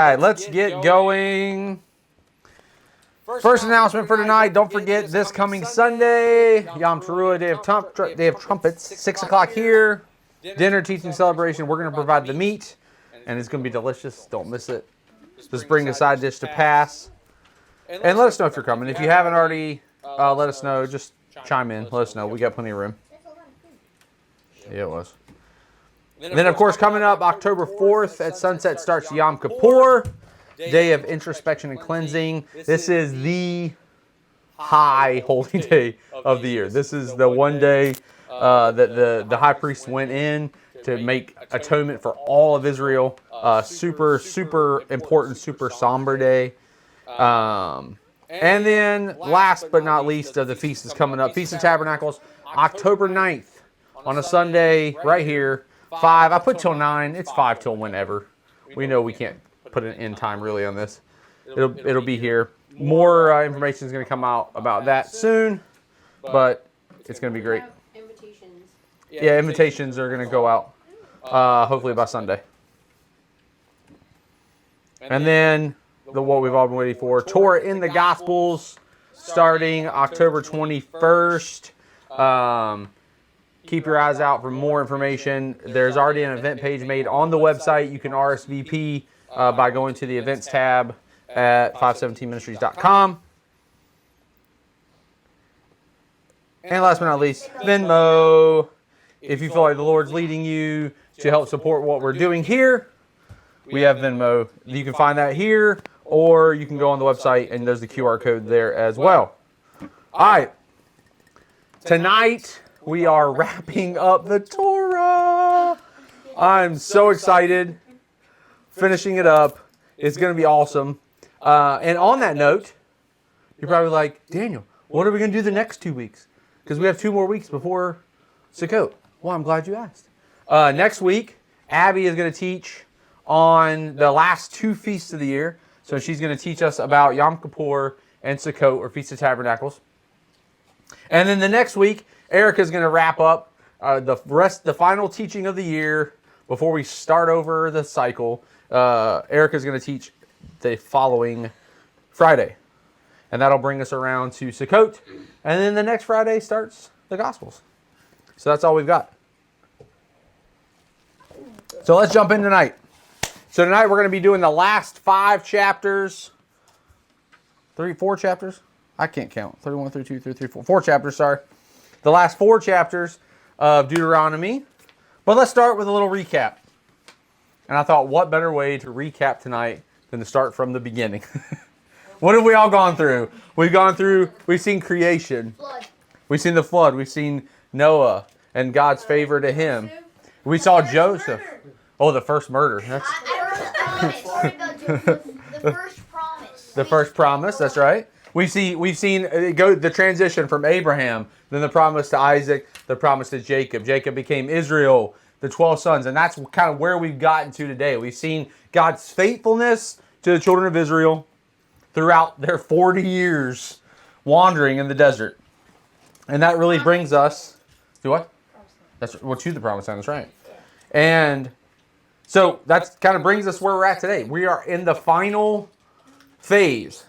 right, let's get going. First announcement for tonight. Don't forget this coming Sunday, Yom Teruah, Day of Trumpets, 6 o'clock here. Dinner, teaching, celebration. We're going to provide the meat, and it's going to be delicious. Don't miss it. Just bring a side dish to pass. And let us know if you're coming. If you haven't already, let us know. Just chime in. Let us know. We got plenty of room. Yeah, it was. And then, of course, coming up October 4th at sunset starts Yom Kippur, Day of Introspection and Cleansing. This is the high holy day of the year. This is the one day that the high priest went in to make atonement for all of Israel. Super, super important, super somber day. And then, last but not least, the feast is coming up. Feast of Tabernacles, October 9th on a Sunday right here. 5. I put till 9. It's 5 till whenever. We know we can't put an end time really on this. It'll be here. More information is going to come out about that soon, but it's going to be great. Invitations. Yeah, invitations are going to go out hopefully by Sunday. And then what we've all been waiting for, Torah in the Gospels, starting October 21st. Keep your eyes out for more information. There's already an event page made on the website. You can RSVP by going to the events tab at 517ministries.com. And last but not least, Venmo. If you feel like the Lord's leading you to help support what we're doing here, we have Venmo. You can find that here, or you can go on the website and there's the QR code there as well. All right. Tonight, we are wrapping up the Torah. I'm so excited. Finishing it up. It's going to be awesome. And on that note, you're probably like, Daniel, what are we going to do the next 2 weeks? Because we have 2 more weeks before Sukkot. Well, I'm glad you asked. Next week, Abby is going to teach on the last 2 feasts of the year. So she's going to teach us about Yom Kippur and Sukkot, or Feast of Tabernacles. And then the next week, Erica's going to wrap up the final teaching of the year before we start over the cycle. Erica's going to teach the following Friday. And that'll bring us around to Sukkot. And then the next Friday starts the Gospels. So that's all we've got. So let's jump in tonight. So tonight we're going to be doing the last 5 chapters. 4 chapters? I can't count. 31, 32, 33, 4. 4 chapters, sorry. The last 4 chapters of Deuteronomy. But let's start with a little recap. And I thought, what better way to recap tonight than to start from the beginning? What have we all gone through? We've seen creation. Flood. We've seen the flood. We've seen Noah and God's favor to him. We saw Joseph. Oh, the first murder. I heard a promise. The first promise. The first promise, that's right. We've seen the transition from Abraham, then the promise to Isaac, the promise to Jacob. Jacob became Israel, the 12 sons, and that's kind of where we've gotten to today. We've seen God's faithfulness to the children of Israel throughout their 40 years wandering in the desert. And that really brings us to what? To the promised land, that's right. And so that kind of brings us where we're at today. We are in the final phase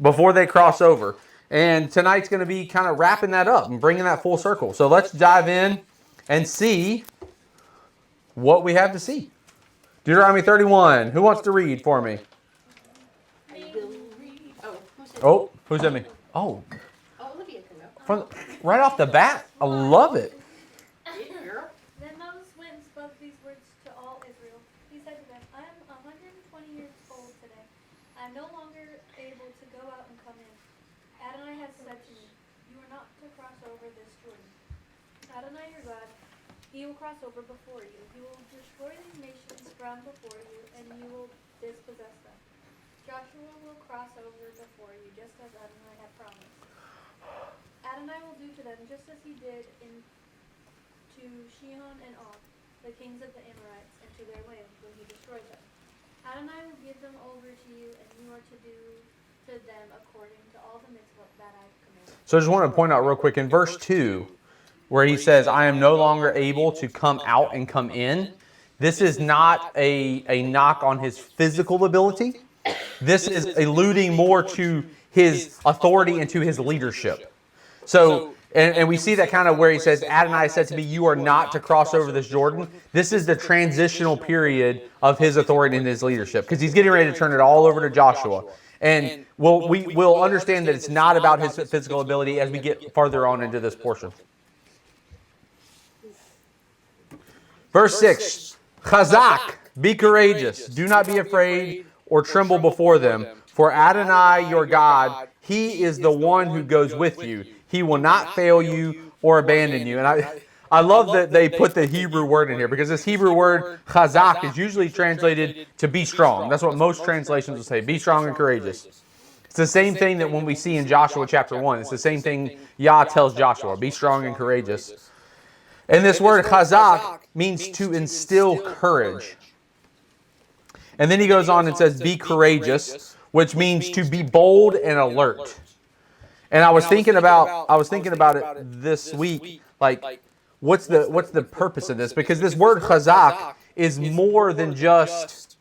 before they cross over. And tonight's going to be kind of wrapping that up and bringing that full circle. So let's dive in and see what we have to see. Deuteronomy 31. Who wants to read for me? Oh, who's at me? Oh. Olivia can go. Right off the bat, I love it. Then Moses went and spoke these words to all Israel. He said to them, I am 120 years old today. I am no longer able to go out and come in. Adonai has said to me, you are not to cross over this Jordan. Adonai your God, he will cross over before you. He will destroy these nations from before you, and you will dispossess them. Joshua will cross over before you, just as Adonai had promised. Adonai will do to them just as he did to Sihon and Og, the kings of the Amorites, and to their land when he destroyed them. Adonai will give them over to you, and you are to do to them according to all the mitzvot that I command. So I just want to point out real quick, in verse 2, where he says, I am no longer able to come out and come in, this is not a knock on his physical ability. This is alluding more to his authority and to his leadership. So, and we see that kind of where he says, Adonai said to me, you are not to cross over this Jordan. This is the transitional period of his authority and his leadership, because he's getting ready to turn it all over to Joshua. And we'll understand that it's not about his physical ability as we get farther on into this portion. Verse 6, Chazak, be courageous. Do not be afraid or tremble before them. For Adonai, your God, he is the one who goes with you. He will not fail you or abandon you. And I love that they put the Hebrew word in here, because this Hebrew word, chazak, is usually translated to be strong. That's what most translations will say, be strong and courageous. It's the same thing that when we see in Joshua chapter 1. It's the same thing Yah tells Joshua, be strong and courageous. And this word chazak means to instill courage. And then he goes on and says, be courageous, which means to be bold and alert. And I was thinking about it this week, like, what's the purpose of this? Because this word chazak is more than just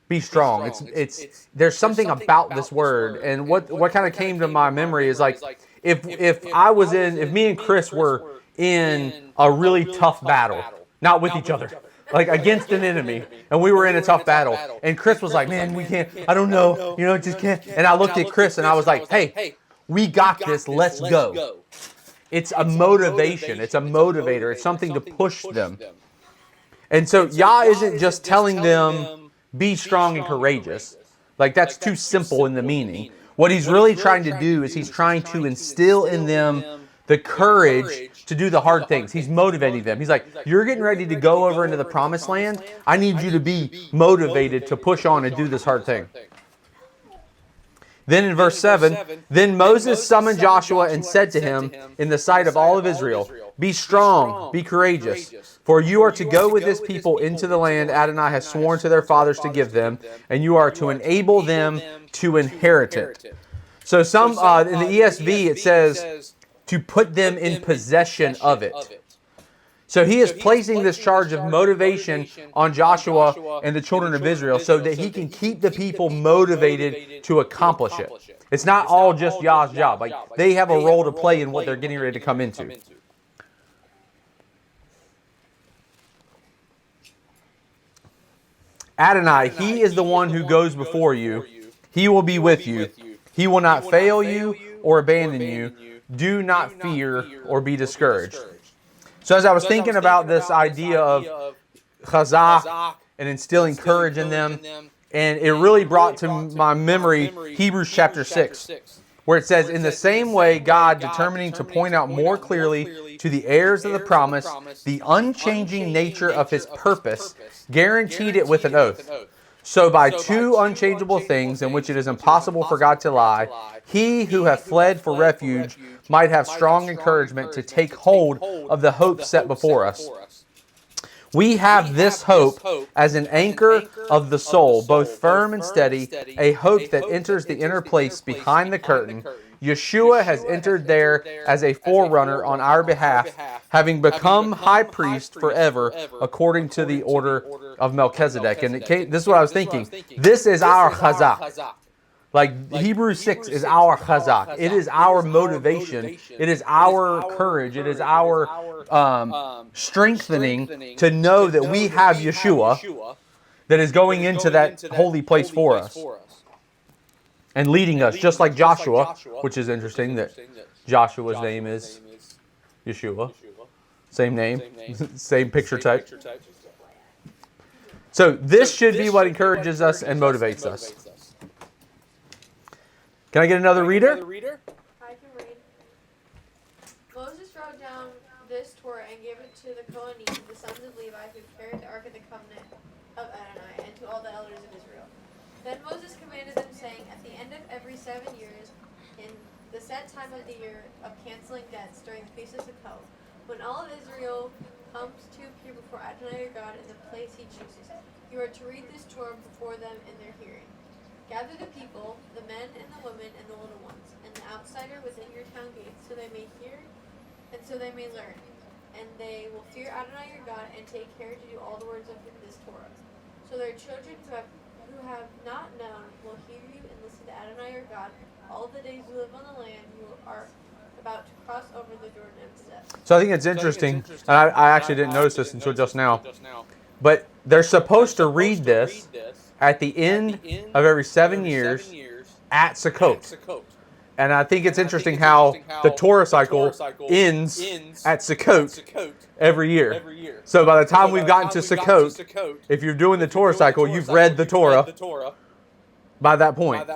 be strong. It's there's something about this word. And what kind of came to my memory is like, if me and Chris were in a really tough battle, not with each other, like against an enemy, and we were in a tough battle, and Chris was like, man, we can't, I don't know, just can't. And I looked at Chris and I was like, hey, we got this, let's go. It's a motivation, it's a motivator, it's something to push them. And so Yah isn't just telling them, be strong and courageous. Like, that's too simple in the meaning. What he's really trying to do is he's trying to instill in them the courage to do the hard things. He's motivating them. He's like, you're getting ready to go over into the promised land. I need you to be motivated to push on and do this hard thing. Then in verse 7, then Moses summoned Joshua and said to him in the sight of all of Israel, be strong, be courageous, for you are to go with this people into the land Adonai has sworn to their fathers to give them, and you are to enable them to inherit it. So in the ESV it says to put them in possession of it. So he is placing this charge of motivation on Joshua and the children of Israel so that he can keep the people motivated to accomplish it. It's not all just Yah's job. Like, they have a role to play in what they're getting ready to come into. Adonai, he is the one who goes before you. He will be with you. He will not fail you or abandon you. Do not fear or be discouraged. So as I was thinking about this idea of chazak and instilling courage in them, and it really brought to my memory Hebrews chapter 6, where it says, in the same way God, determining to point out more clearly to the heirs of the promise the unchanging nature of his purpose, guaranteed it with an oath. So by two unchangeable things in which it is impossible for God to lie, he who hath fled for refuge might have strong encouragement to take hold of the hope set before us. We have this hope as an anchor of the soul, both firm and steady, a hope that enters the inner place behind the curtain. Yeshua has entered there as a forerunner on our behalf, having become high priest forever according to the order of Melchizedek. And this is what I was thinking. This is our chazak. Like, Hebrews 6 is our chazak. It is our motivation. It is our courage. It is our strengthening to know that we have Yeshua that is going into that holy place for us and leading us, just like Joshua, which is interesting that Joshua's name is Yeshua. Same name, same picture type. So this should be what encourages us and motivates us. Can I get another reader? I can read. Moses wrote down this Torah and gave it to the Kohanim, the sons of Levi, who carried the Ark of the Covenant of Adonai, and to all the elders of Israel. Then Moses commanded them, saying, at the end of every 7 years, in the set time of the year of canceling debts during the feast of Sukkot, when all of Israel comes to appear before Adonai your God in the place he chooses, you are to read this Torah before them in their hearing. Gather the people, the men and the women and the little ones, and the outsider within your town gates, so they may hear and so they may learn. and they will fear Adonai your God and take care to do all the words of this Torah. So their children who have not known will hear you and listen to Adonai your God all the days you live on the land you are about to cross over the Jordan and possess. So I think it's interesting, and I actually didn't notice this until just now, but they're supposed to read this at the end of every 7 years at Sukkot. And I think it's interesting how the Torah cycle ends at Sukkot every year. So by the time we've gotten to Sukkot, if you're doing the Torah cycle, you've read the Torah by that point.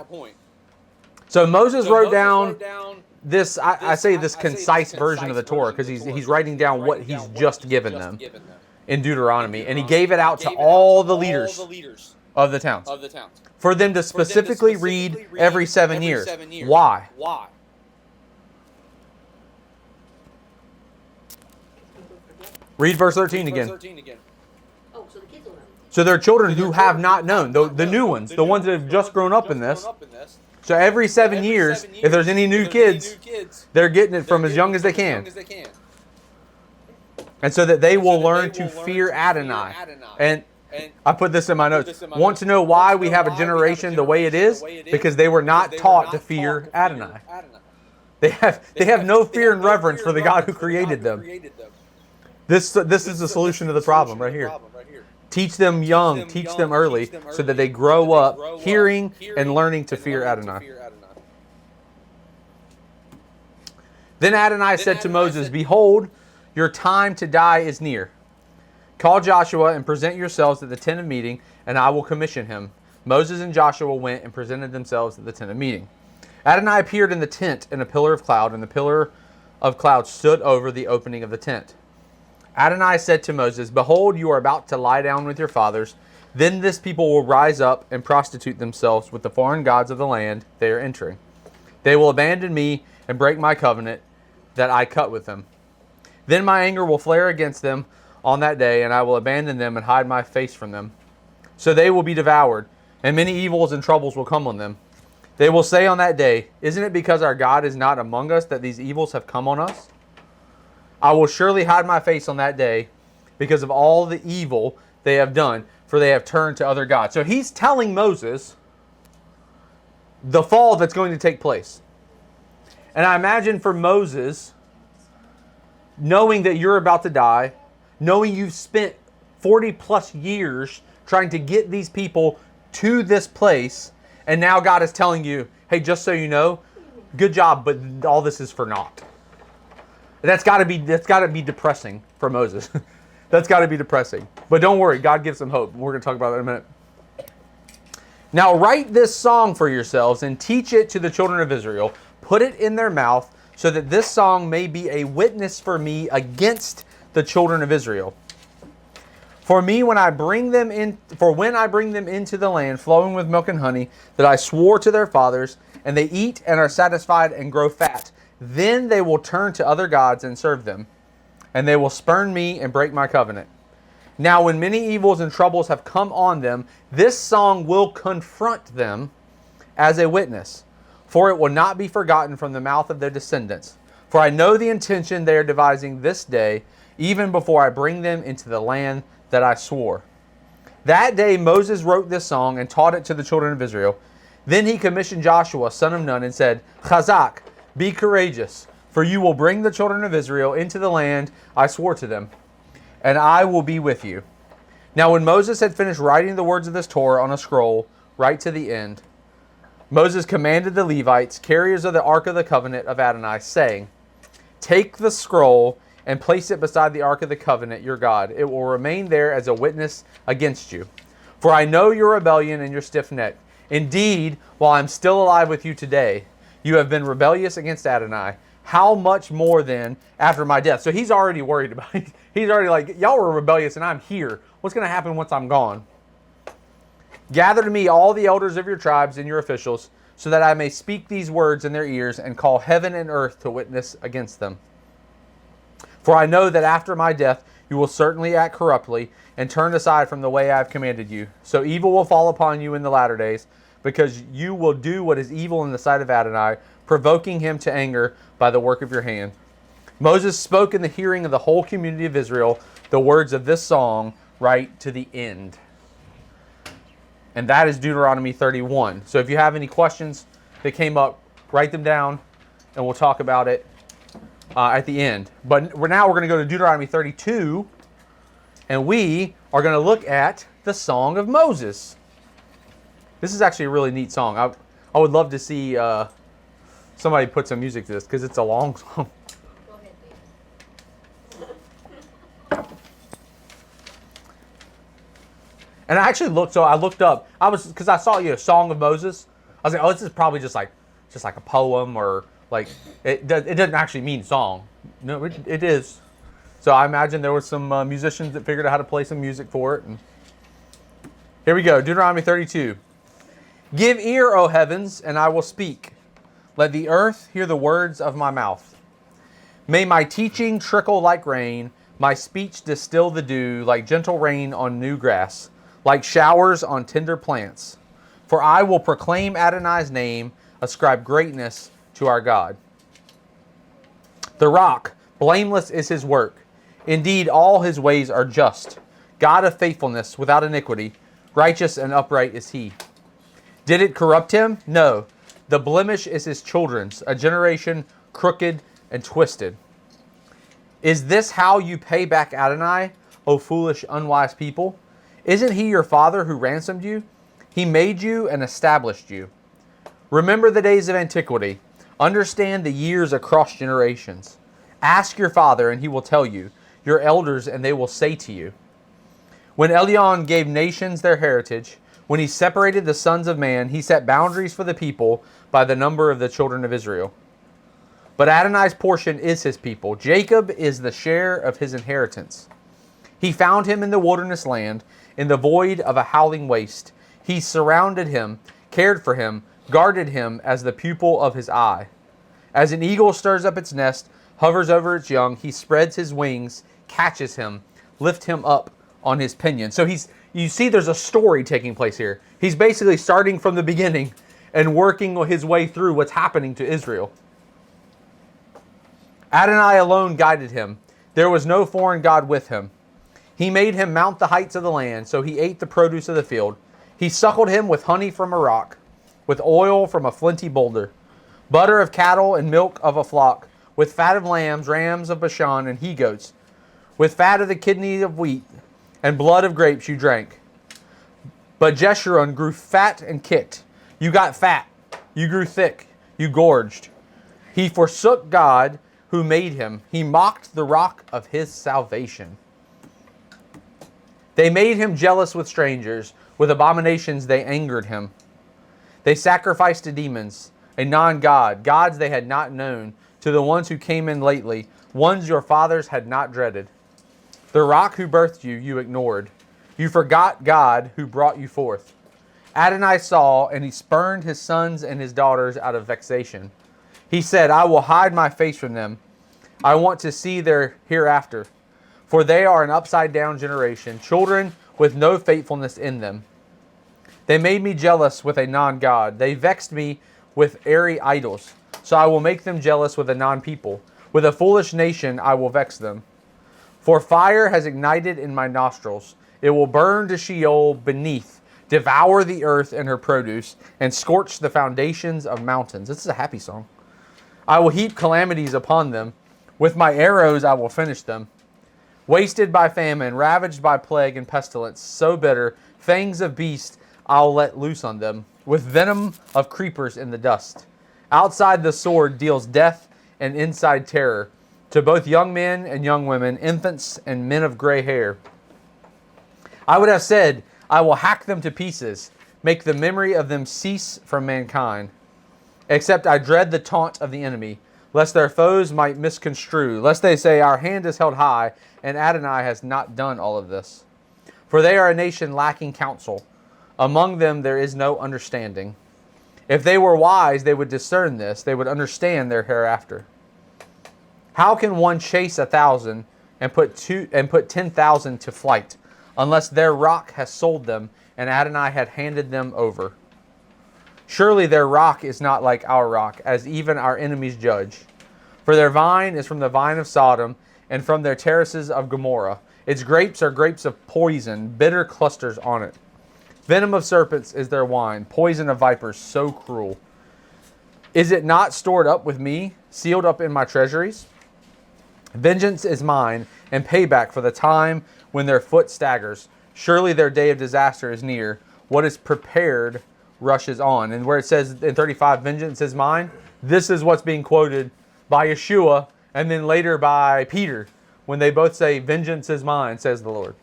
So Moses wrote down this, I say this concise version of the Torah, because he's writing down what he's just given them in Deuteronomy. And he gave it out to all the leaders of the towns for them to specifically read every 7 years. Why? Read verse 13 again. Oh, so the kids will know. So there are children who have not known, the new ones, the ones that have just grown up in this. So every 7 years, if there's any new kids, they're getting it from as young as they can. And so that they will learn to fear Adonai. And I put this in my notes. Want to know why we have a generation the way it is? Because they were not taught to fear Adonai. They have no fear and reverence for the God who created them. This is the solution to the problem right here. Teach them young, teach them early, so that they grow up hearing and learning to fear Adonai. Then Adonai said to Moses, "Behold, your time to die is near. Call Joshua and present yourselves at the tent of meeting, and I will commission him." Moses and Joshua went and presented themselves at the tent of meeting. Adonai appeared in the tent in a pillar of cloud, and the pillar of cloud stood over the opening of the tent. Adonai said to Moses, "Behold, you are about to lie down with your fathers. Then this people will rise up and prostitute themselves with the foreign gods of the land they are entering. They will abandon me and break my covenant that I cut with them. Then my anger will flare against them on that day, and I will abandon them and hide my face from them. So they will be devoured, and many evils and troubles will come on them. They will say on that day, 'Isn't it because our God is not among us that these evils have come on us?' I will surely hide my face on that day because of all the evil they have done, for they have turned to other gods." So he's telling Moses the fall that's going to take place. And I imagine for Moses, knowing that you're about to die, knowing you've spent 40 plus years trying to get these people to this place, and now God is telling you, "Hey, just so you know, good job, but all this is for naught." That's got to be depressing for Moses. That's got to be depressing. But don't worry, God gives them hope. We're going to talk about that in a minute. Now write this song for yourselves and teach it to the children of Israel. Put it in their mouth so that this song may be a witness for me against the children of Israel. For when I bring them into the land flowing with milk and honey, that I swore to their fathers, and they eat and are satisfied and grow fat, then they will turn to other gods and serve them, and they will spurn me and break my covenant. Now when many evils and troubles have come on them, this song will confront them as a witness, for it will not be forgotten from the mouth of their descendants. For I know the intention they are devising this day, even before I bring them into the land that I swore." That day Moses wrote this song and taught it to the children of Israel. Then he commissioned Joshua, son of Nun, and said, "Chazak, be courageous, for you will bring the children of Israel into the land I swore to them, and I will be with you." Now when Moses had finished writing the words of this Torah on a scroll, right to the end, Moses commanded the Levites, carriers of the Ark of the Covenant of Adonai, saying, "Take the scroll and place it beside the Ark of the Covenant, your God. It will remain there as a witness against you. For I know your rebellion and your stiff neck. Indeed, while I'm still alive with you today, you have been rebellious against Adonai. How much more then after my death?" So he's already worried about it. He's already like, y'all were rebellious and I'm here. What's going to happen once I'm gone? "Gather to me all the elders of your tribes and your officials, so that I may speak these words in their ears and call heaven and earth to witness against them. For I know that after my death you will certainly act corruptly and turn aside from the way I have commanded you. So evil will fall upon you in the latter days, because you will do what is evil in the sight of Adonai, provoking him to anger by the work of your hand. Moses spoke in the hearing of the whole community of Israel the words of this song right to the end. And that is Deuteronomy 31. So if you have any questions that came up, write them down, and we'll talk about it at the end. But now we're going to go to Deuteronomy 32, and we are going to look at the Song of Moses. This is actually a really neat song. I would love to see somebody put some music to this because it's a long song. Go ahead, And I actually looked up. Because I saw Song of Moses. I was like, oh, this is probably just like a poem, or like it doesn't actually mean song. No, it is. So I imagine there were some musicians that figured out how to play some music for it. And here we go, Deuteronomy 32. Give ear, O heavens, and I will speak. Let the earth hear the words of my mouth. May my teaching trickle like rain, my speech distill the dew like gentle rain on new grass, like showers on tender plants. For I will proclaim Adonai's name, ascribe greatness to our God. The rock, blameless is his work. Indeed, all his ways are just. God of faithfulness, without iniquity, righteous and upright is he. Did it corrupt him? No. The blemish is his children's, a generation crooked and twisted. Is this how you pay back Adonai, O foolish, unwise people? Isn't he your father who ransomed you? He made you and established you. Remember the days of antiquity. Understand the years across generations. Ask your father, and he will tell you, your elders, and they will say to you. When Elion gave nations their heritage, when he separated the sons of man, he set boundaries for the people by the number of the children of Israel. But Adonai's portion is his people. Jacob is the share of his inheritance. He found him in the wilderness land, in the void of a howling waste. He surrounded him, cared for him, guarded him as the pupil of his eye. As an eagle stirs up its nest, hovers over its young, he spreads his wings, catches him, lifts him up on his pinion. So you see there's a story taking place here. He's basically starting from the beginning and working his way through what's happening to Israel. Adonai alone guided him. There was no foreign god with him. He made him mount the heights of the land, so he ate the produce of the field. He suckled him with honey from a rock, with oil from a flinty boulder, butter of cattle and milk of a flock, with fat of lambs, rams of Bashan, and he-goats, with fat of the kidney of wheat, and blood of grapes you drank. But Jeshurun grew fat and kicked. You got fat. You grew thick. You gorged. He forsook God who made him. He mocked the rock of his salvation. They made him jealous with strangers. With abominations they angered him. They sacrificed to demons, a non-God, gods they had not known, to the ones who came in lately, ones your fathers had not dreaded. The rock who birthed you, you ignored. You forgot God who brought you forth. Adonai saw, and he spurned his sons and his daughters out of vexation. He said, I will hide my face from them. I want to see their hereafter. For they are an upside-down generation, children with no faithfulness in them. They made me jealous with a non-God. They vexed me with airy idols. So I will make them jealous with a non-people. With a foolish nation I will vex them. For fire has ignited in my nostrils. It will burn to Sheol beneath, devour the earth and her produce, and scorch the foundations of mountains. This is a happy song. I will heap calamities upon them. With my arrows I will finish them. Wasted by famine, ravaged by plague and pestilence, so bitter, fangs of beasts I'll let loose on them, with venom of creepers in the dust. Outside the sword deals death, and inside terror, to both young men and young women, infants and men of gray hair. I would have said, I will hack them to pieces, make the memory of them cease from mankind. Except I dread the taunt of the enemy, lest their foes might misconstrue, lest they say, our hand is held high, and Adonai has not done all of this. For they are a nation lacking counsel. Among them there is no understanding. If they were wise, they would discern this. They would understand their hereafter. How can one chase 1,000 and put 10,000 to flight, unless their rock has sold them and Adonai had handed them over? Surely their rock is not like our rock, as even our enemies judge. For their vine is from the vine of Sodom, and from their terraces of Gomorrah. Its grapes are grapes of poison, bitter clusters on it. Venom of serpents is their wine, poison of vipers, so cruel. Is it not stored up with me, sealed up in my treasuries? Vengeance is mine, and payback for the time when their foot staggers. Surely their day of disaster is near. What is prepared rushes on. And where it says in 35, vengeance is mine, this is what's being quoted by Yeshua, and then later by Peter, when they both say, vengeance is mine, says the Lord.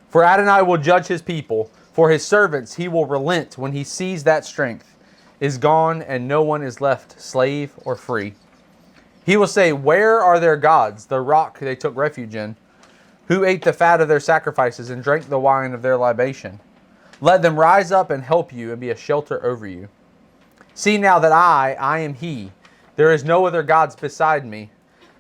For Adonai will judge his people. For his servants he will relent when he sees that strength is gone and no one is left slave or free. He will say, where are their gods, the rock they took refuge in, who ate the fat of their sacrifices and drank the wine of their libation? Let them rise up and help you and be a shelter over you. See now that I am he. There is no other gods beside me.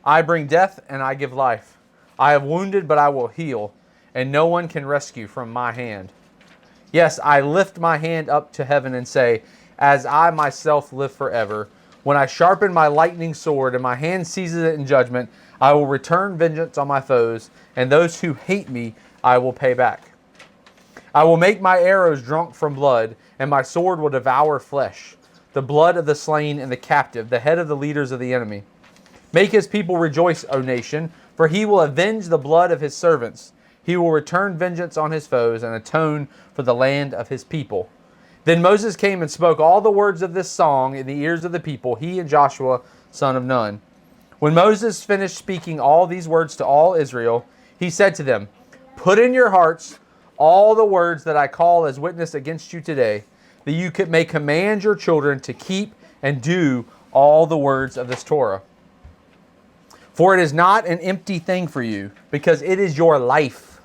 I bring death and I give life. I have wounded, but I will heal, and no one can rescue from my hand. Yes, I lift my hand up to heaven and say, as I myself live forever, when I sharpen my lightning sword and my hand seizes it in judgment, I will return vengeance on my foes, and those who hate me I will pay back. I will make my arrows drunk from blood, and my sword will devour flesh, the blood of the slain and the captive, the head of the leaders of the enemy. Make his people rejoice, O nation, for he will avenge the blood of his servants. He will return vengeance on his foes and atone for the land of his people. Then Moses came and spoke all the words of this song in the ears of the people, he and Joshua, son of Nun. When Moses finished speaking all these words to all Israel, he said to them, put in your hearts all the words that I call as witness against you today, that you may command your children to keep and do all the words of this Torah. For it is not an empty thing for you, because it is your life.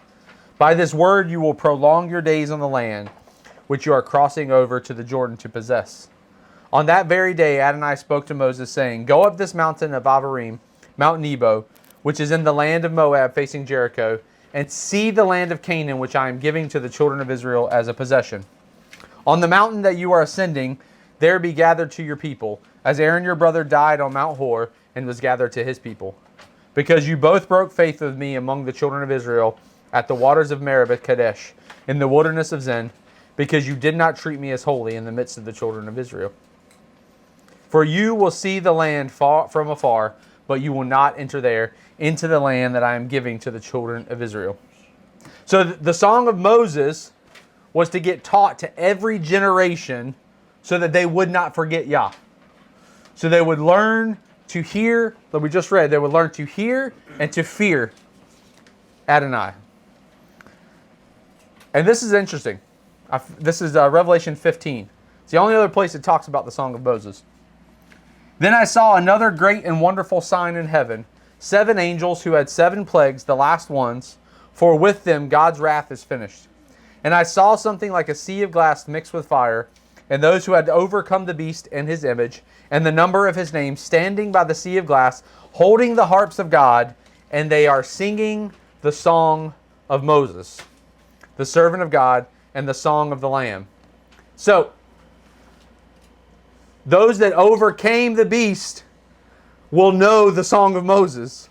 By this word you will prolong your days on the land, which you are crossing over to the Jordan to possess. On that very day Adonai spoke to Moses, saying, go up this mountain of Avarim, Mount Nebo, which is in the land of Moab facing Jericho, and see the land of Canaan, which I am giving to the children of Israel as a possession. On the mountain that you are ascending, there be gathered to your people, as Aaron your brother died on Mount Hor, and was gathered to his people. Because you both broke faith with me among the children of Israel at the waters of Meribah Kadesh, in the wilderness of Zin, because you did not treat me as holy in the midst of the children of Israel. For you will see the land from afar, but you will not enter there, into the land that I am giving to the children of Israel. So the Song of Moses was to get taught to every generation so that they would not forget Yah. So they would learn to hear, like we just read, they would learn to hear and to fear Adonai. And this is interesting. This is Revelation 15. It's the only other place it talks about the Song of Moses. Then I saw another great and wonderful sign in heaven, 7 angels who had 7 plagues, the last ones, for with them God's wrath is finished. And I saw something like a sea of glass mixed with fire, and those who had overcome the beast and his image, and the number of his name, standing by the sea of glass, holding the harps of God, and they are singing the song of Moses, the servant of God, and the song of the Lamb. So, those that overcame the beast will know the song of Moses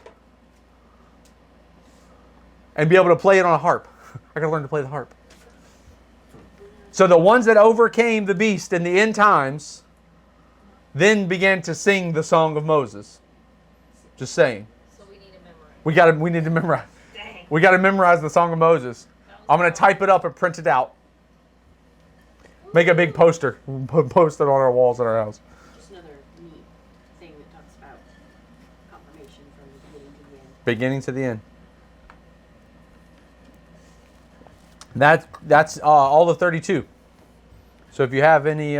and be able to play it on a harp. I gotta learn to play the harp. So the ones that overcame the beast in the end times then began to sing the song of Moses. Just saying. So we need to memorize. We need to memorize. Dang. We got to memorize the song of Moses. I'm going to type it up and print it out. Make a big poster. Post it on our walls in our house. Just another neat thing that talks about confirmation from the beginning to the end. Beginning to the end. That's all of 32. So if you have any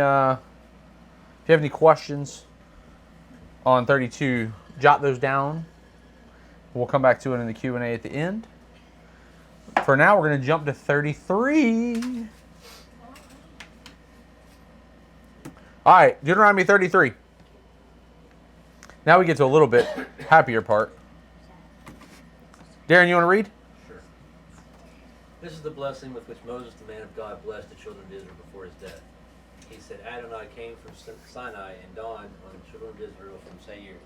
questions on 32, jot those down. We'll come back to it in the Q&A at the end. For now, we're going to jump to 33. All right, Deuteronomy 33. Now we get to a little bit happier part. Darren, you want to read? Sure. This is the blessing with which Moses, the man of God, blessed the children of Israel before his death. he said, Adonai came from Sinai and dawned on the children of Israel from Seir.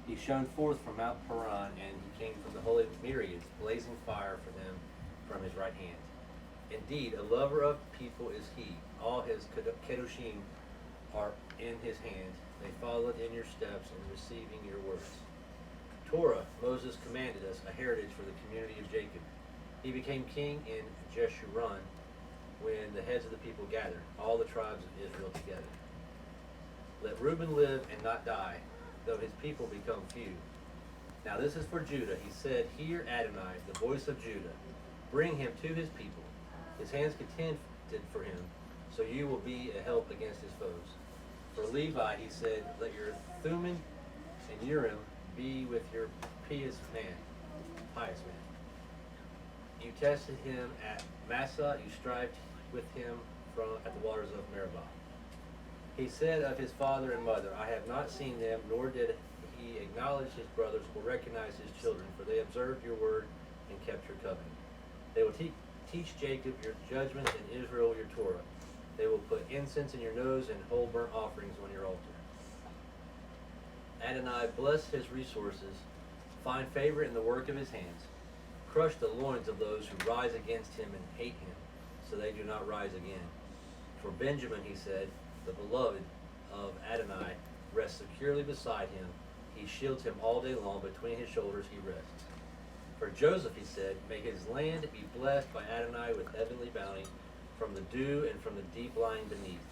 He shone forth from Mount Paran, and he came from the holy myriads, blazing fire for them from his right hand. Indeed, a lover of people is he. All his kedoshim are in his hand. They followed in your steps in receiving your words. Torah, Moses commanded us, a heritage for the community of Jacob. He became king in Jeshurun when the heads of the people gathered, all the tribes of Israel together. Let Reuben live and not die, though his people become few. Now this is for Judah. He said, Hear Adonai, the voice of Judah. Bring him to his people. His hands contended for him, so you will be a help against his foes. For Levi, he said, Let your Thummim and Urim be with your pious man. You tested him at Massah, you strived with him at the waters of Meribah. He said of his father and mother, I have not seen them, nor did he acknowledge his brothers or recognize his children, for they observed your word and kept your covenant. They will teach Jacob your judgments and Israel your Torah. They will put incense in your nose and whole burnt offerings on your altar. Adonai, bless his resources, find favor in the work of his hands. Crush the loins of those who rise against him and hate him, so they do not rise again. For Benjamin, he said, the beloved of Adonai, rests securely beside him. He shields him all day long. Between his shoulders he rests. For Joseph, he said, may his land be blessed by Adonai with heavenly bounty, from the dew and from the deep lying beneath,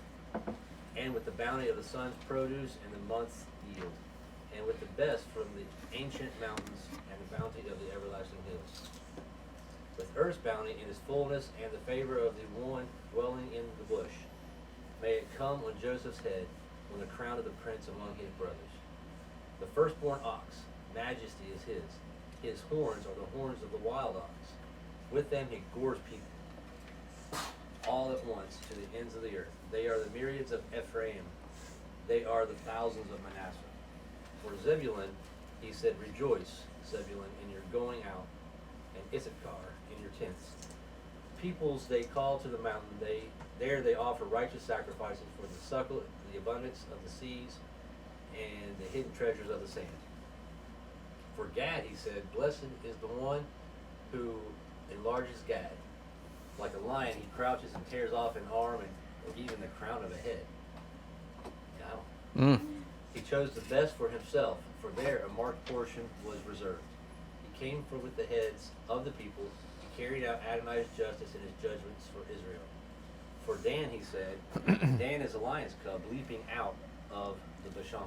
and with the bounty of the sun's produce and the month's yield, and with the best from the ancient mountains and the bounty of the everlasting hills. With earth's bounty in its fullness and the favor of the one dwelling in the bush, may it come on Joseph's head, on the crown of the prince among his brothers. The firstborn ox, majesty is his. His horns are the horns of the wild ox. With them he gores people all at once to the ends of the earth. They are the myriads of Ephraim. They are the thousands of Manasseh. For Zebulun, he said, rejoice, Zebulun, in your going out, and Issachar in your tents. Peoples they call to the mountain. There they offer righteous sacrifices for the suckle, the abundance of the seas, and the hidden treasures of the sand. For Gad, he said, blessed is the one who enlarges Gad. Like a lion, he crouches and tears off an arm and even the crown of a head. Wow. He chose the best for himself, for there a marked portion was reserved. He came with the heads of the people. He carried out Adonai's justice and his judgments for Israel. For Dan, he said, Dan is a lion's cub leaping out of the Bashan.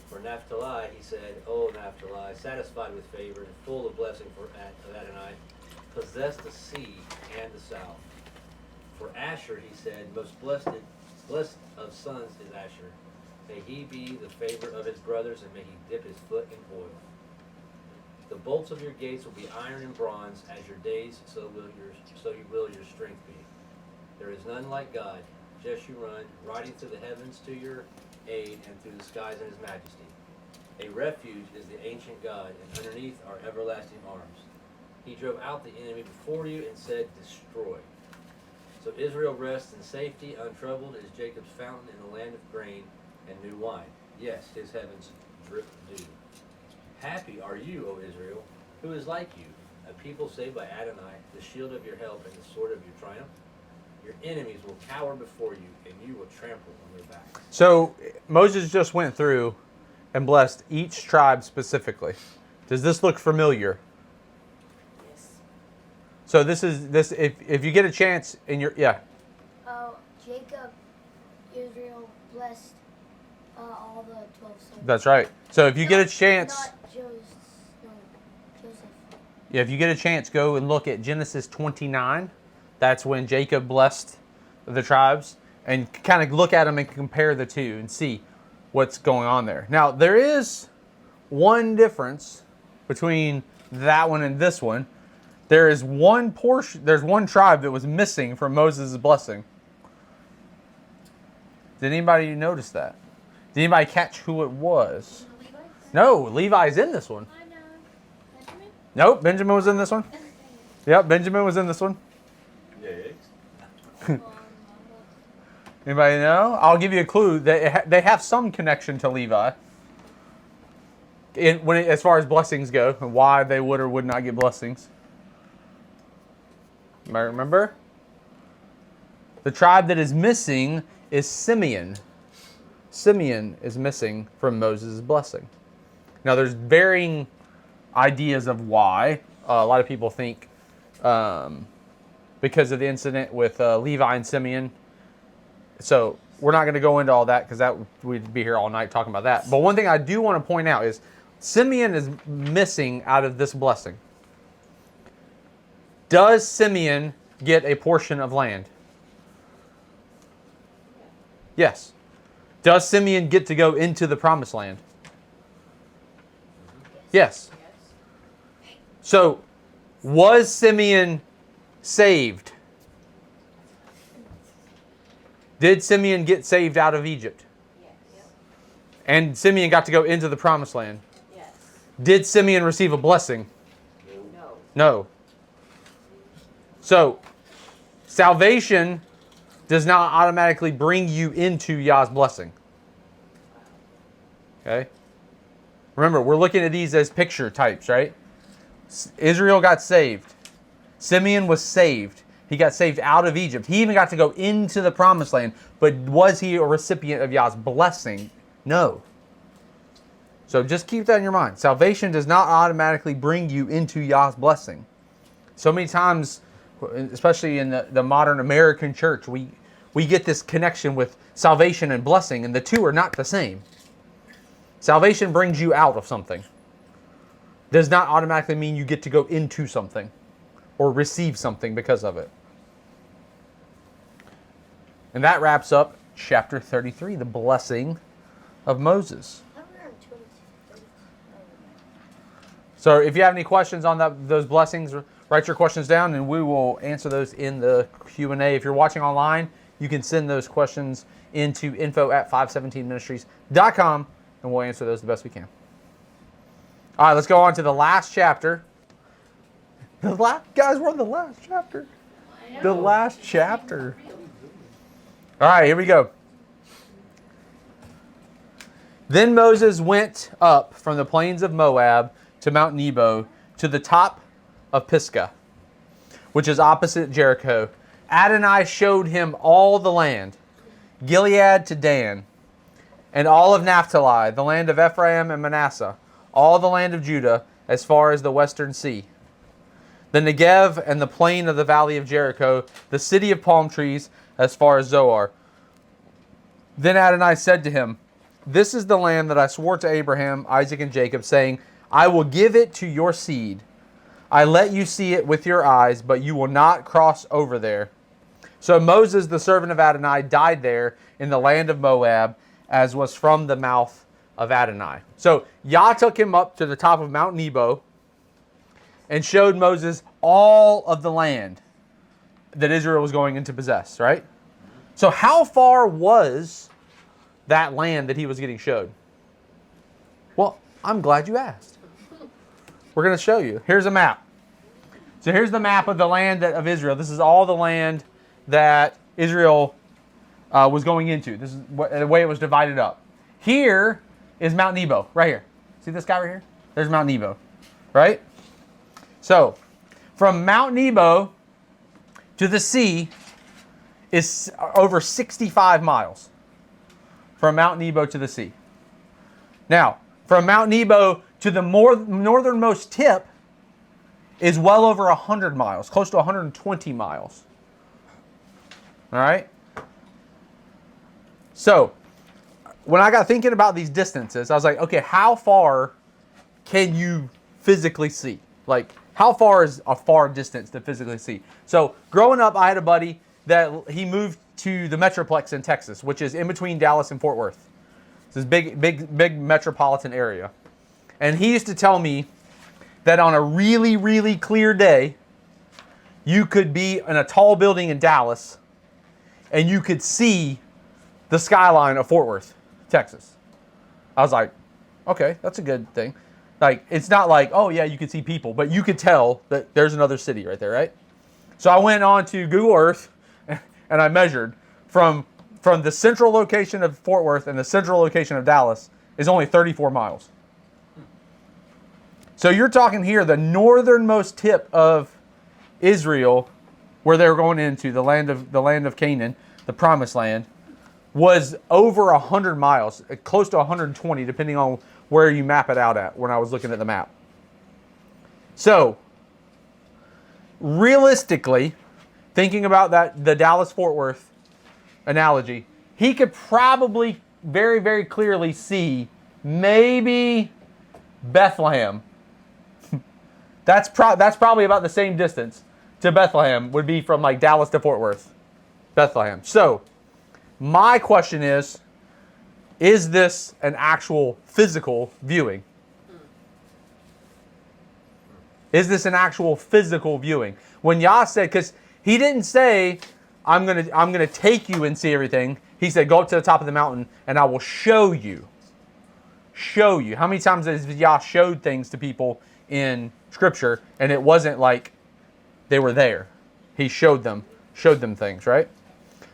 For Naphtali, he said, O Naphtali, satisfied with favor and full of blessing of Adonai, possess the sea and the south. For Asher, he said, most blessed of sons is Asher. May he be the favorite of his brothers, and may he dip his foot in oil. The bolts of your gates will be iron and bronze. As your days, so you will your strength be. There is none like God, Jeshurun, riding through the heavens to your aid, and through the skies in his majesty. A refuge is the ancient God, and underneath are everlasting arms. He drove out the enemy before you and said, destroy. So Israel rests in safety, untroubled as Jacob's fountain in the land of grain and new wine. Yes, his heavens drip dew. Happy are you, O Israel, who is like you, a people saved by Adonai, the shield of your help and the sword of your triumph. Your enemies will cower before you, and you will trample on their backs. So Moses just went through and blessed each tribe specifically. Does this look familiar? Yes. So this if you get a chance in your Oh, Jacob, Israel blessed all the 12 sons. That's right. So if you get a chance, Not Joseph. yeah, if you get a chance, go and look at Genesis 29. That's when Jacob blessed the tribes, and kind of look at them and compare the two and see what's going on there. Now, there is one difference between that one and this one. There is one portion, there's one tribe that was missing from Moses' blessing. Did anybody notice that? Did anybody catch who it was? No, Levi's in this one. I know. Benjamin? Nope, Benjamin was in this one. Yep, Benjamin was in this one. Anybody know? I'll give you a clue. They have some connection to Levi. As far as blessings go, and why they would or would not get blessings. Anybody remember? The tribe that is missing is Simeon. Simeon is missing from Moses' blessing. Now, there's varying ideas of why. A lot of people think because of the incident with Levi and Simeon. So we're not going to go into all that because we'd be here all night talking about that. But one thing I do want to point out is Simeon is missing out of this blessing. Does Simeon get a portion of land? Yes. Does Simeon get to go into the promised land? Yes. So, was Simeon saved? Did Simeon get saved out of Egypt? Yes. And Simeon got to go into the promised land? Yes. Did Simeon receive a blessing? No. No. So, salvation does not automatically bring you into Yah's blessing. Okay? Remember, we're looking at these as picture types, right? Israel got saved. Simeon was saved. He got saved out of Egypt. He even got to go into the promised land. But was he a recipient of Yah's blessing? No. So just keep that in your mind. Salvation does not automatically bring you into Yah's blessing. So many times, especially in the modern American church, we get this connection with salvation and blessing, and the two are not the same. Salvation brings you out of something. Does not automatically mean you get to go into something or receive something because of it. And that wraps up chapter 33, the blessing of Moses. So if you have any questions on those blessings, write your questions down and we will answer those in the Q&A. If you're watching online, you can send those questions into info@517ministries.com and we'll answer those the best we can. All right, let's go on to the last chapter. Guys, we're on the last chapter. The last chapter. All right, here we go. Then Moses went up from the plains of Moab to Mount Nebo to the top of Pisgah, which is opposite Jericho. Adonai showed him all the land, Gilead to Dan, and all of Naphtali, the land of Ephraim and Manasseh, all the land of Judah, as far as the western sea, the Negev and the plain of the valley of Jericho, the city of palm trees, as far as Zoar. Then Adonai said to him, "This is the land that I swore to Abraham, Isaac, and Jacob, saying, I will give it to your seed. I let you see it with your eyes, but you will not cross over there." So Moses, the servant of Adonai, died there in the land of Moab, as was from the mouth of Adonai. So Yah took him up to the top of Mount Nebo and showed Moses all of the land that Israel was going in to possess, right? So how far was that land that he was getting showed? Well, I'm glad you asked. We're going to show you. Here's a map. So here's the map of the land of Israel. This is all the land that Israel was going into. This is the way it was divided up. Here is Mount Nebo, right here. See this guy right here? There's Mount Nebo, right? So from Mount Nebo to the sea is over 65 miles. From Mount Nebo to the sea. Now, from Mount Nebo to the northernmost tip is well over 100 miles, close to 120 miles. All right? So, when I got thinking about these distances, I was like, okay, how far can you physically see? Like, how far is a far distance to physically see? So, growing up, I had a buddy that he moved to the Metroplex in Texas, which is in between Dallas and Fort Worth. It's this big metropolitan area. And he used to tell me that on a really, really clear day, you could be in a tall building in Dallas and you could see the skyline of Fort Worth, Texas. I was like, okay, that's a good thing. Like, it's not like, oh yeah, you could see people, but you could tell that there's another city right there, right? So I went on to Google Earth and I measured from from the central location of Fort Worth and the central location of Dallas is only 34 miles. So you're talking here, the northernmost tip of Israel, where they were going into the land of Canaan, the promised land, was over 100 miles, close to 120, depending on where you map it out at when I was looking at the map. So, realistically, thinking about that, the Dallas-Fort Worth analogy, he could probably very, very clearly see maybe Bethlehem. That's probably about the same distance to Bethlehem would be from like Dallas to Fort Worth. Bethlehem. So, my question is this an actual physical viewing? Is this an actual physical viewing? When Yah said, because he didn't say, I'm gonna take you and see everything. He said, go up to the top of the mountain and I will show you. Show you. How many times has Yah showed things to people in Scripture and it wasn't like they were there? He showed them things, right?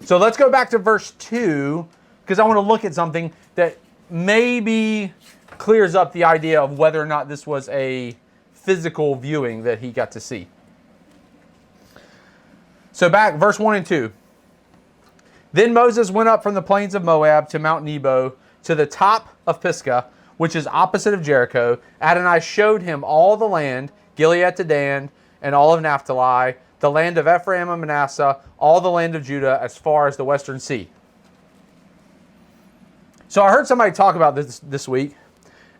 So let's go back to verse 2, because I want to look at something that maybe clears up the idea of whether or not this was a physical viewing that he got to see. So back, verse 1 and 2. Then Moses went up from the plains of Moab to Mount Nebo, to the top of Pisgah, which is opposite of Jericho. Adonai showed him all the land, Gilead to Dan, and all of Naphtali, the land of Ephraim and Manasseh, all the land of Judah, as far as the western sea. So I heard somebody talk about this week,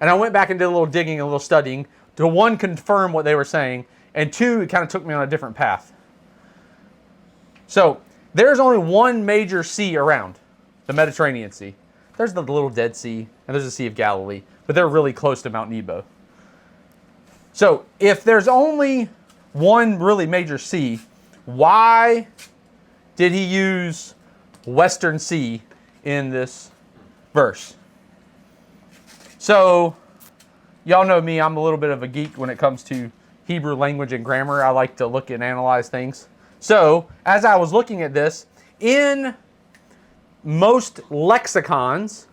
and I went back and did a little digging, a little studying, to one, confirm what they were saying, and two, it kind of took me on a different path. So there's only one major sea around, the Mediterranean Sea. There's the little Dead Sea, and there's the Sea of Galilee, but they're really close to Mount Nebo. So if there's only one really major sea, why did he use Western Sea in this verse? So, y'all know me, I'm a little bit of a geek when it comes to Hebrew language and grammar. I like to look and analyze things. So, as I was looking at this, in most lexicons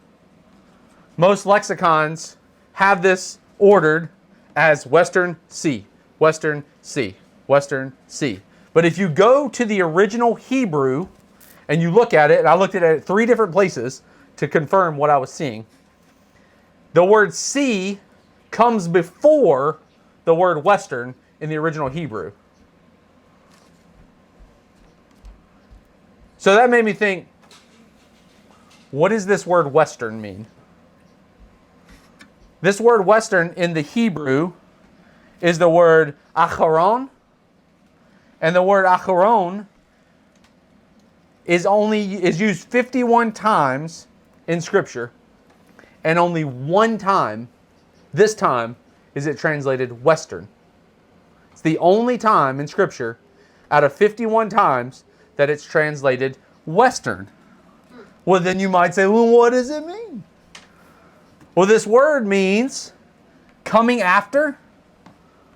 have this ordered as Western Sea. Western Sea, Western Sea. But if you go to the original Hebrew and you look at it, and I looked at it at 3 different places to confirm what I was seeing, the word sea comes before the word Western in the original Hebrew. So that made me think, what does this word Western mean? This word Western in the Hebrew is the word acharon, and the word acharon is used 51 times in Scripture, and only one time, this time, is it translated Western. It's the only time in Scripture out of 51 times that it's translated Western. Well, then you might say, well, what does it mean? Well, this word means coming after,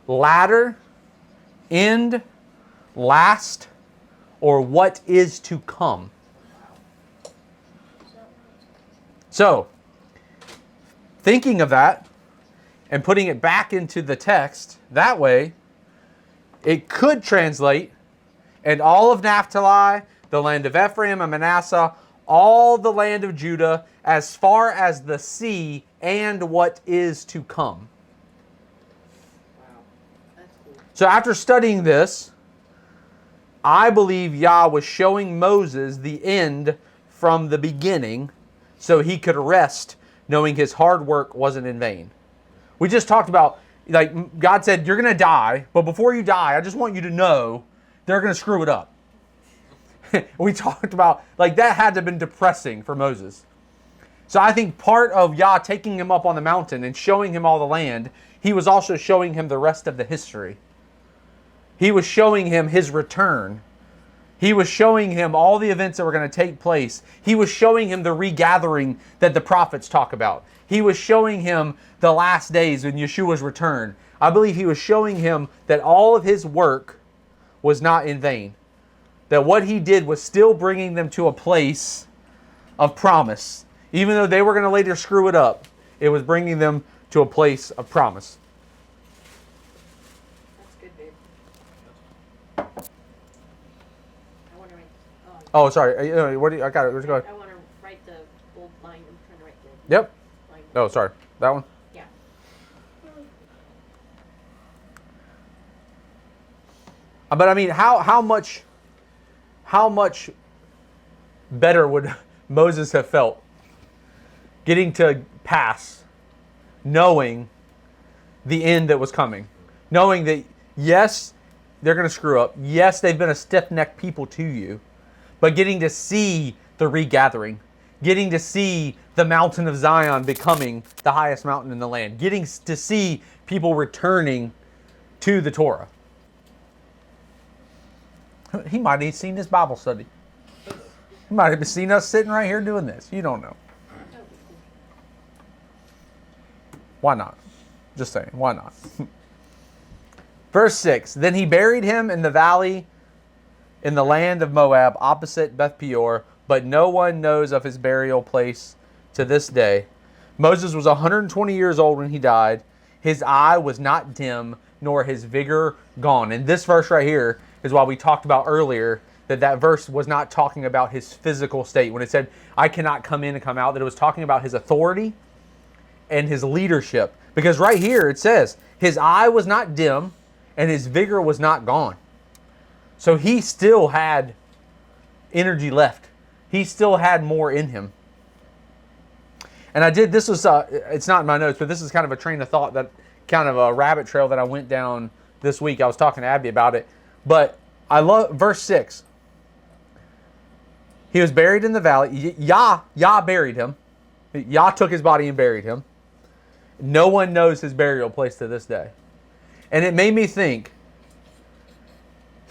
latter, end, last, or what is to come. So, thinking of that and putting it back into the text that way, it could translate, and all of Naphtali, the land of Ephraim and Manasseh, all the land of Judah, as far as the sea, and what is to come. Wow, that's cool. So after studying this, I believe Yah was showing Moses the end from the beginning so he could rest knowing his hard work wasn't in vain. We just talked about, like, God said, you're going to die, but before you die, I just want you to know they're going to screw it up. We talked about, like, that had to have been depressing for Moses. So I think part of Yah taking him up on the mountain and showing him all the land, he was also showing him the rest of the history. He was showing him his return. He was showing him all the events that were going to take place. He was showing him the regathering that the prophets talk about. He was showing him the last days when Yeshua's return. I believe he was showing him that all of his work was not in vain. That what he did was still bringing them to a place of promise. Even though they were going to later screw it up, it was bringing them to a place of promise. That's good, babe. I want to write. Oh, sorry. What do you, I got it. Let's go ahead. I want to write the bold line. I'm trying to write the Yep. line. Oh, sorry. That one? Yeah. But I mean, how much better would Moses have felt getting to pass, knowing the end that was coming, knowing that yes, they're going to screw up. Yes, they've been a stiff-necked people to you, but getting to see the regathering, getting to see the mountain of Zion becoming the highest mountain in the land, getting to see people returning to the Torah. He might have seen this Bible study. He might have seen us sitting right here doing this. You don't know. Why not? Just saying, why not? Verse 6, then he buried him in the valley in the land of Moab, opposite Beth Peor, but no one knows of his burial place to this day. Moses was 120 years old when he died. His eye was not dim, nor his vigor gone. And this verse right here is why we talked about earlier that verse was not talking about his physical state. When it said, I cannot come in and come out, that it was talking about his authority and his leadership. Because right here it says, his eye was not dim and his vigor was not gone. So he still had energy left. He still had more in him. And this was, it's not in my notes, but this is kind of a train of thought, that kind of a rabbit trail that I went down this week. I was talking to Abby about it. But I love verse 6. He was buried in the valley. Yah buried him. Yah took his body and buried him. No one knows his burial place to this day. And it made me think,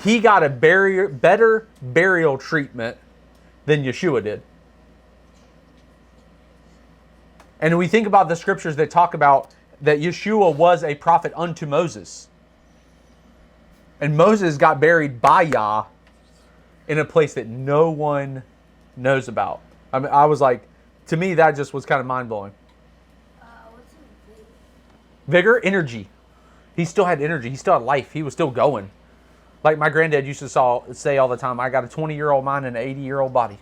he got a better burial treatment than Yeshua did. And we think about the scriptures that talk about that Yeshua was a prophet unto Moses. And Moses got buried by Yah in a place that no one knows about. I mean, I was like, to me, that just was kind of mind-blowing. What's in Vigor, energy. He still had energy. He still had life. He was still going. Like my granddad used to say all the time, I got a 20-year-old mind and an 80-year-old body.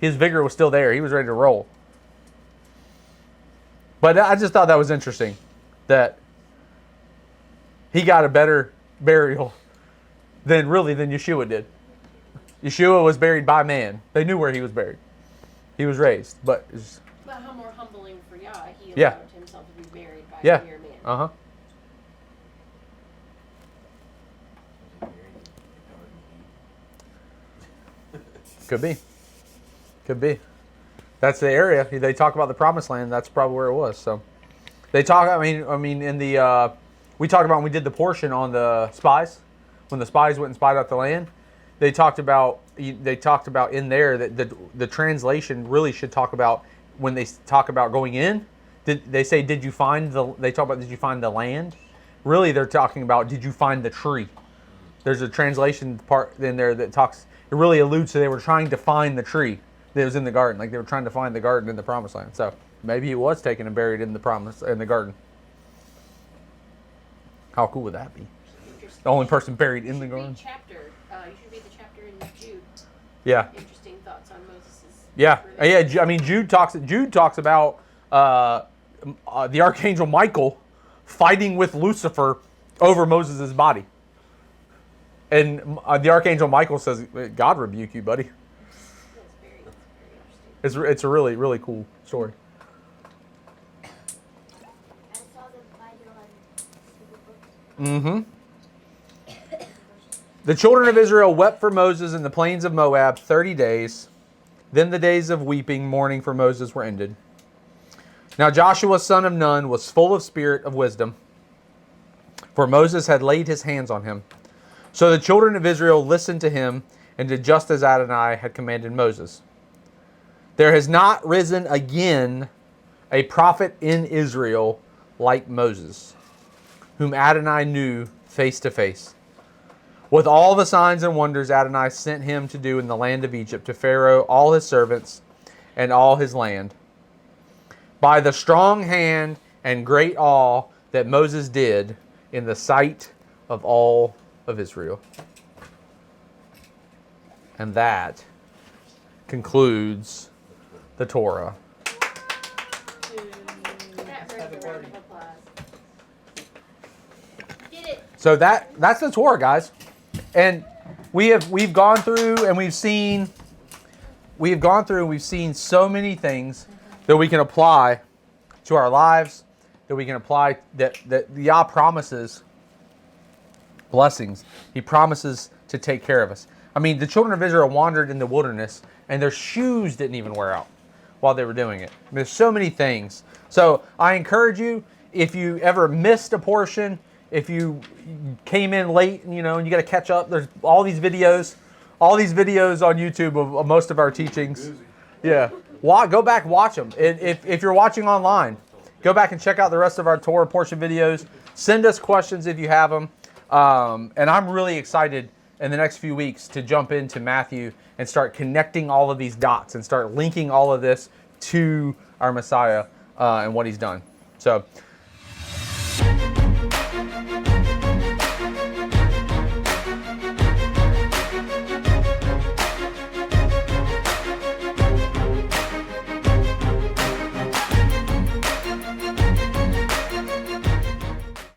His vigor was still there. He was ready to roll. But I just thought that was interesting, that he got a better burial than Yeshua did. Yeshua was buried by man. They knew where he was buried. He was raised, but how more humbling for Yah, he Yeah. allowed himself to be buried by Yeah. a mere man. uh-huh. Could be. That's the area. They talk about the promised land. That's probably where it was. So they talk. I mean, in the we talked about when we did the portion on the spies, when the spies went and spied out the land. They talked about in there that the translation really should talk about when they talk about going in. They say, did you find the land? Really, they're talking about, did you find the tree? There's a translation part in there that talks. It really alludes to they were trying to find the tree that was in the garden, like they were trying to find the garden in the promised land. So maybe he was taken and buried in the garden. How cool would that be? The only person buried in the garden. You should read the chapter in Jude. Yeah. Interesting thoughts on Moses'. Yeah. I mean, Jude talks about the archangel Michael fighting with Lucifer over Moses' body. And the archangel Michael says, God rebuke you, buddy. That's very interesting. It's a really, really cool story. I saw the Bible on Super Books. Mm-hmm. The children of Israel wept for Moses in the plains of Moab 30 days. Then the days of weeping, mourning for Moses were ended. Now Joshua, son of Nun, was full of spirit of wisdom, for Moses had laid his hands on him. So the children of Israel listened to him and did just as Adonai had commanded Moses. There has not risen again a prophet in Israel like Moses, whom Adonai knew face to face. With all the signs and wonders Adonai sent him to do in the land of Egypt, to Pharaoh, all his servants, and all his land. By the strong hand and great awe that Moses did in the sight of all of Israel. And that concludes the Torah. That earns a round of applause. Did it. So that's the Torah, guys. And we've gone through and we've seen so many things that we can apply to our lives, that we can apply that Yah promises blessings. He promises to take care of us. I mean, the children of Israel wandered in the wilderness and their shoes didn't even wear out while they were doing it. I mean, there's so many things. So I encourage you, if you ever missed a portion, if you came in late, and you got to catch up, there's all these videos on YouTube of most of our teachings. Yeah. Go back, watch them. If you're watching online, go back and check out the rest of our Torah portion videos. Send us questions if you have them. And I'm really excited in the next few weeks to jump into Matthew and start connecting all of these dots and start linking all of this to our Messiah and what he's done. So